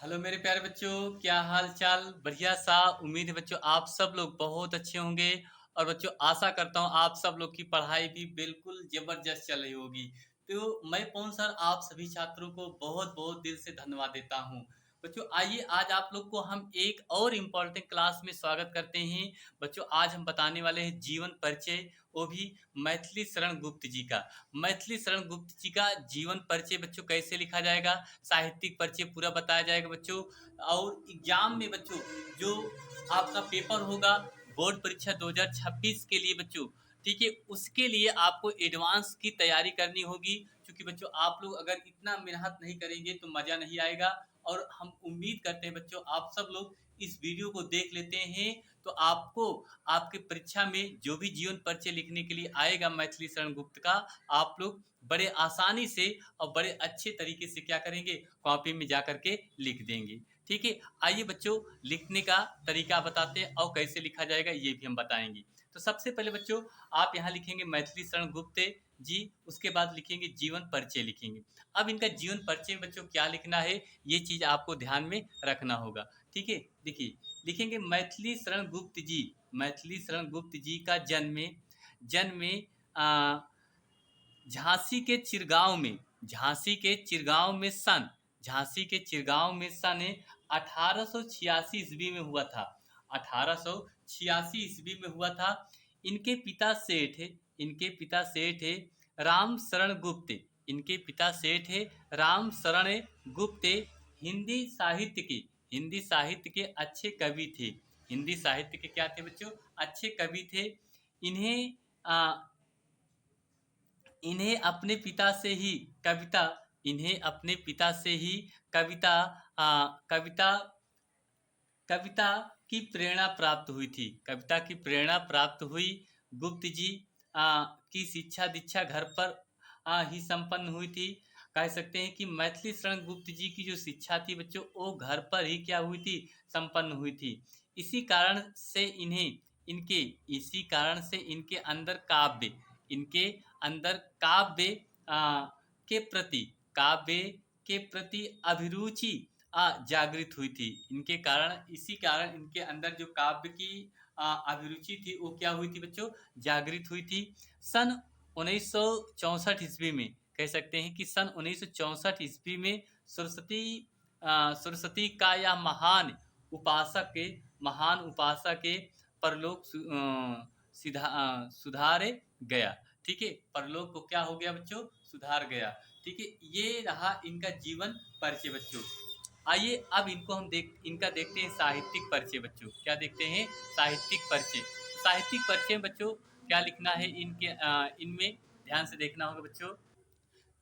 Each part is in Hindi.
हेलो मेरे प्यारे बच्चों, क्या हाल चाल। बढ़िया सा। उम्मीद है बच्चों आप सब लोग बहुत अच्छे होंगे। और बच्चों आशा करता हूँ आप सब लोग की पढ़ाई भी बिल्कुल जबरदस्त चल रही होगी। तो मैं पवन सर आप सभी छात्रों को बहुत बहुत दिल से धन्यवाद देता हूँ। बच्चों आइए आज आप लोग को हम एक और इम्पोर्टेंट क्लास में स्वागत करते हैं। बच्चों आज हम बताने वाले हैं जीवन परिचय, वो भी मैथिली शरण गुप्त जी का। मैथिली शरण गुप्त जी का जीवन परिचय बच्चों कैसे लिखा जाएगा, साहित्यिक परिचय पूरा बताया जाएगा बच्चों। और एग्जाम में बच्चों जो आपका पेपर होगा बोर्ड परीक्षा 2026 के लिए बच्चों, ठीक है, उसके लिए आपको एडवांस की तैयारी करनी होगी। क्योंकि बच्चों आप लोग अगर इतना मेहनत नहीं करेंगे तो मजा नहीं आएगा। और हम उम्मीद करते हैं बच्चों आप सब लोग इस वीडियो को देख लेते हैं तो आपको आपके परीक्षा में जो भी जीवन परिचय लिखने के लिए आएगा मैथिली शरण गुप्त का, आप लोग बड़े आसानी से और बड़े अच्छे तरीके से क्या करेंगे, कॉपी में जा करके लिख देंगे। ठीक है, आइए बच्चों लिखने का तरीका बताते हैं और कैसे लिखा जाएगा ये भी हम बताएंगे। तो सबसे पहले बच्चों आप यहाँ लिखेंगे मैथिली शरण गुप्त जी, उसके बाद लिखेंगे जीवन परिचय लिखेंगे। अब इनका जीवन परिचय में बच्चों क्या लिखना है ये चीज आपको ध्यान में रखना होगा। ठीक है, देखिए लिखेंगे मैथिली शरण गुप्त जी। मैथिली शरण गुप्त जी का जन्म जन्म झांसी के चिरगांव में, झांसी के चिरगांव में सन झांसी के चिरगांव में सन 1886 ईस्वी में हुआ था। 1886 ईस्वी में हुआ था। इनके पिता सेठ है, इनके पिता सेठ है राम शरण गुप्त। इनके पिता सेठ है राम शरण गुप्त। हिंदी साहित्य के, हिंदी साहित्य के अच्छे कवि थे। हिंदी साहित्य के क्या थे बच्चों, अच्छे कवि थे। इन्हें आ, इन्हें अपने पिता से ही कविता, इन्हें अपने पिता से ही कविता कविता कविता की प्रेरणा प्राप्त हुई थी। कविता की प्रेरणा प्राप्त हुई। गुप्त जी की शिक्षा दीक्षा घर पर ही संपन्न हुई थी। कह सकते हैं कि मैथिली शरण गुप्त जी की जो शिक्षा थी बच्चों वो घर पर ही क्या हुई थी, संपन्न हुई थी। इसी कारण से इन्हें इनके इसी कारण से इनके अंदर काव्य, इनके अंदर काव्य के प्रति, काव्य के प्रति अभिरुचि जागृत हुई थी। इनके कारण, इसी कारण इनके अंदर जो काव्य की अभिरुचि थी वो क्या हुई थी बच्चों, जागृत हुई थी। सन 1964 ईस्वी में, कह सकते हैं कि सन 1964 ईस्वी में सरस्वती सरस्वती का यह महान उपासक के, महान उपासक के परलोक सुधारे गया। ठीक है, परलोक को क्या हो गया बच्चों, सुधार गया। ठीक है, ये रहा इनका जीवन परिचय बच्चों। आइए अब इनको हम इनका देखते हैं साहित्यिक परिचय बच्चों। क्या देखते हैं, साहित्यिक परिचय। साहित्यिक परिचय में बच्चों क्या लिखना है इनके इनमें ध्यान से देखना होगा बच्चों।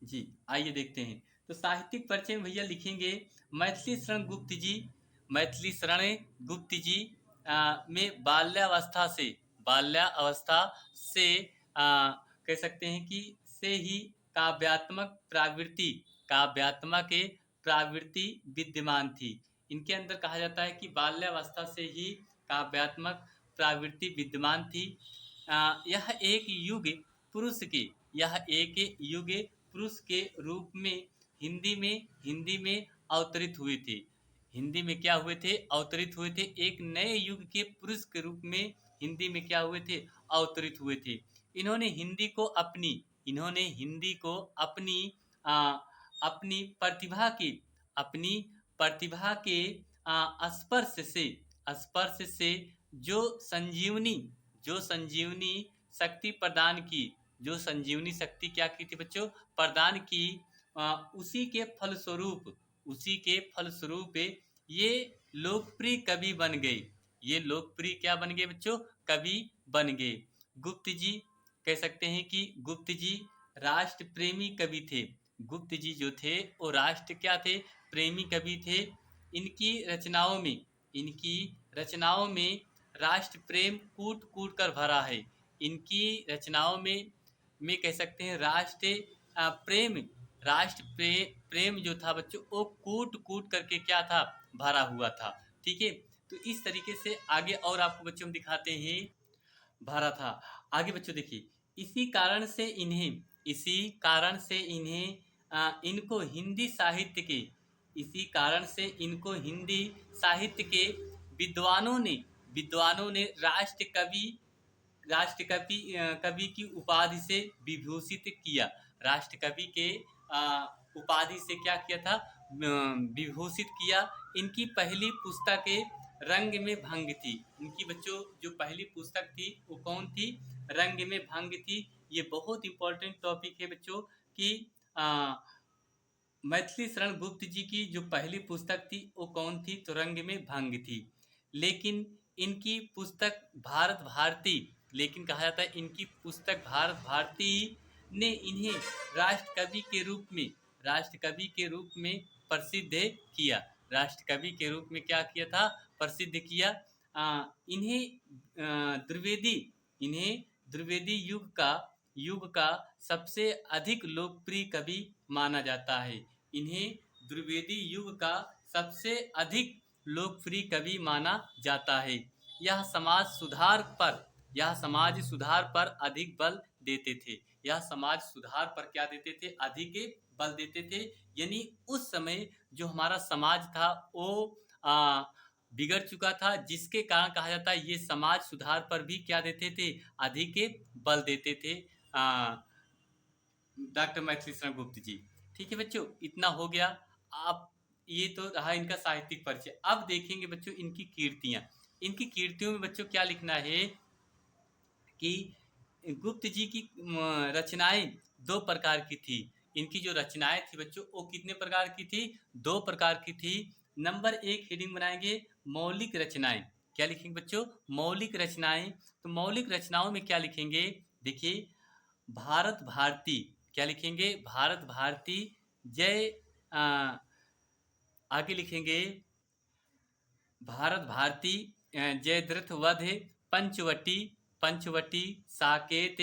जी आइए देखते हैं। तो साहित्यिक परिचय में भैया लिखेंगे मैथिली शरण गुप्त जी। मैथिली शरण गुप्त जी में बाल्यावस्था से, बाल्यावस्था से कह सकते हैं कि से ही काव्यात्मक प्रवृत्ति, काव्यात्मक प्रवृत्ति विद्यमान थी। इनके अंदर कहा जाता है कि बाल्यावस्था से ही काव्यात्मक प्रवृत्ति विद्यमान थी। यह एक युग पुरुष के, यह एक युग पुरुष के रूप में हिंदी में अवतरित हुए थे। हिंदी में क्या हुए थे, अवतरित हुए थे। एक नए युग के पुरुष के रूप में हिंदी में क्या हुए थे, अवतरित हुए थे। इन्होंने हिंदी को अपनी, इन्होंने हिंदी को अपनी अपनी प्रतिभा की, अपनी प्रतिभा के स्पर्श से, स्पर्श से जो संजीवनी, जो संजीवनी शक्ति प्रदान की, जो संजीवनी शक्ति क्या की थी बच्चों, प्रदान की। उसी के फलस्वरूप, उसी के फलस्वरूप ये लोकप्रिय कवि बन गए। ये लोकप्रिय क्या बन गए बच्चों, कवि बन गए। गुप्त जी, कह सकते हैं कि गुप्त जी राष्ट्र प्रेमी कवि थे। गुप्त जी जो थे वो राष्ट्र क्या थे, प्रेमी कवि थे। इनकी रचनाओं में, इनकी रचनाओं में राष्ट्र प्रेम कूट कूट कर भरा है। इनकी रचनाओं में कह सकते हैं राष्ट्र प्रेम, राष्ट्र प्रेम जो था बच्चों वो कूट कूट करके क्या था, भरा हुआ था। ठीक है, तो इस तरीके से आगे और आपको बच्चों हम दिखाते हैं भरा था। आगे बच्चों देखिए, इसी कारण से इन्हें, इसी कारण से इन्हें इनको हिंदी साहित्य के, इसी कारण से इनको हिंदी साहित्य के विद्वानों ने राष्ट्र कवि की उपाधि से विभूषित किया। राष्ट्र कवि के उपाधि से क्या किया था, विभूषित किया। इनकी पहली पुस्तकें रंग में भंग थी। इनकी बच्चों जो पहली पुस्तक थी वो कौन थी, रंग में भंग थी। ये बहुत इंपॉर्टेंट टॉपिक है बच्चों कि मैथिली शरण गुप्त जी की जो पहली पुस्तक थी वो कौन थी, तो रंग में भंग थी। लेकिन इनकी पुस्तक भारत भारती, लेकिन कहा जाता है इनकी पुस्तक भारत भारती ने इन्हें राष्ट्र कवि के रूप में प्रसिद्ध किया। राष्ट्र कवि के रूप में क्या किया था, प्रसिद्ध किया। इन्हें द्विवेदी युग का सबसे अधिक लोकप्रिय कवि माना जाता है। इन्हें द्विवेदी युग का सबसे अधिक लोकप्रिय कवि माना जाता है। यह समाज सुधार पर अधिक बल देते थे। यह समाज सुधार पर क्या देते थे, अधिक बल देते थे। यानी उस समय जो हमारा समाज था वो बिगड़ चुका था, जिसके कारण कहा जाता है ये समाज सुधार पर भी क्या देते थे, अधिक बल देते थे डॉक्टर मैथिली शरण गुप्त जी। ठीक है बच्चों, इतना हो गया। आप ये तो रहा इनका साहित्यिक परिचय। अब देखेंगे बच्चों इनकी कीर्तियां। इनकी कीर्तियों में बच्चों क्या लिखना है कि गुप्त जी की रचनाएं दो प्रकार की थी। इनकी जो रचनाएं थी बच्चों वो कितने प्रकार की थी, दो प्रकार की थी। नंबर 1 हेडिंग बनाएंगे मौलिक रचनाएं। क्या लिखेंगे बच्चों, मौलिक रचनाएं। तो मौलिक रचनाओं में क्या लिखेंगे, देखिए भारत भारती, क्या लिखेंगे, भारत भारती जय आगे लिखेंगे भारत भारती जयद्रथ वध, पंचवटी साकेत,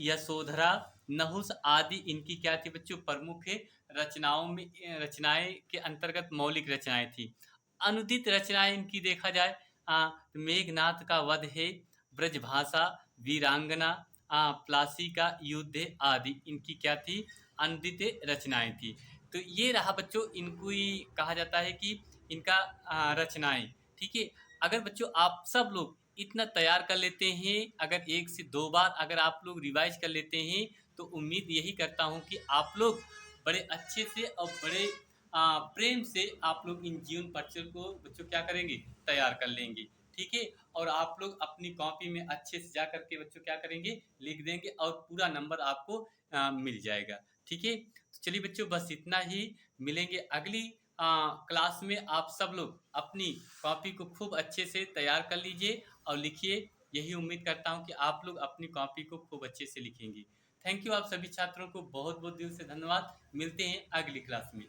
यशोधरा, नहुस आदि इनकी क्या थी बच्चों, प्रमुख रचनाएं के अंतर्गत मौलिक रचनाएं थी। अनुदित रचनाएं इनकी देखा जाए मेघनाथ का वध है, ब्रजभाषा, वीरांगना, प्लासी का युद्ध आदि इनकी क्या थी, अनुदित रचनाएं थी। तो ये रहा बच्चों, इनको ही कहा जाता है कि इनका रचनाएं। ठीक है, अगर बच्चों आप सब लोग इतना तैयार कर लेते हैं, अगर 1 से 2 बार अगर आप लोग रिवाइज कर लेते हैं तो उम्मीद यही करता हूं कि आप लोग बड़े अच्छे से और बड़े प्रेम से आप लोग इन जीवन परिचय को बच्चों क्या करेंगे, तैयार कर लेंगे। ठीक है, और आप लोग अपनी कॉपी में अच्छे से जा करके बच्चों क्या करेंगे, लिख देंगे और पूरा नंबर आपको मिल जाएगा। ठीक है, तो चलिए बच्चों बस इतना ही। मिलेंगे अगली क्लास में। आप सब लोग अपनी कॉपी को खूब अच्छे से तैयार कर लीजिए और लिखिए। यही उम्मीद करता हूं कि आप लोग अपनी कॉपी को खूब अच्छे से लिखेंगे। थैंक यू, आप सभी छात्रों को बहुत बहुत दिल से धन्यवाद। मिलते हैं अगली क्लास में।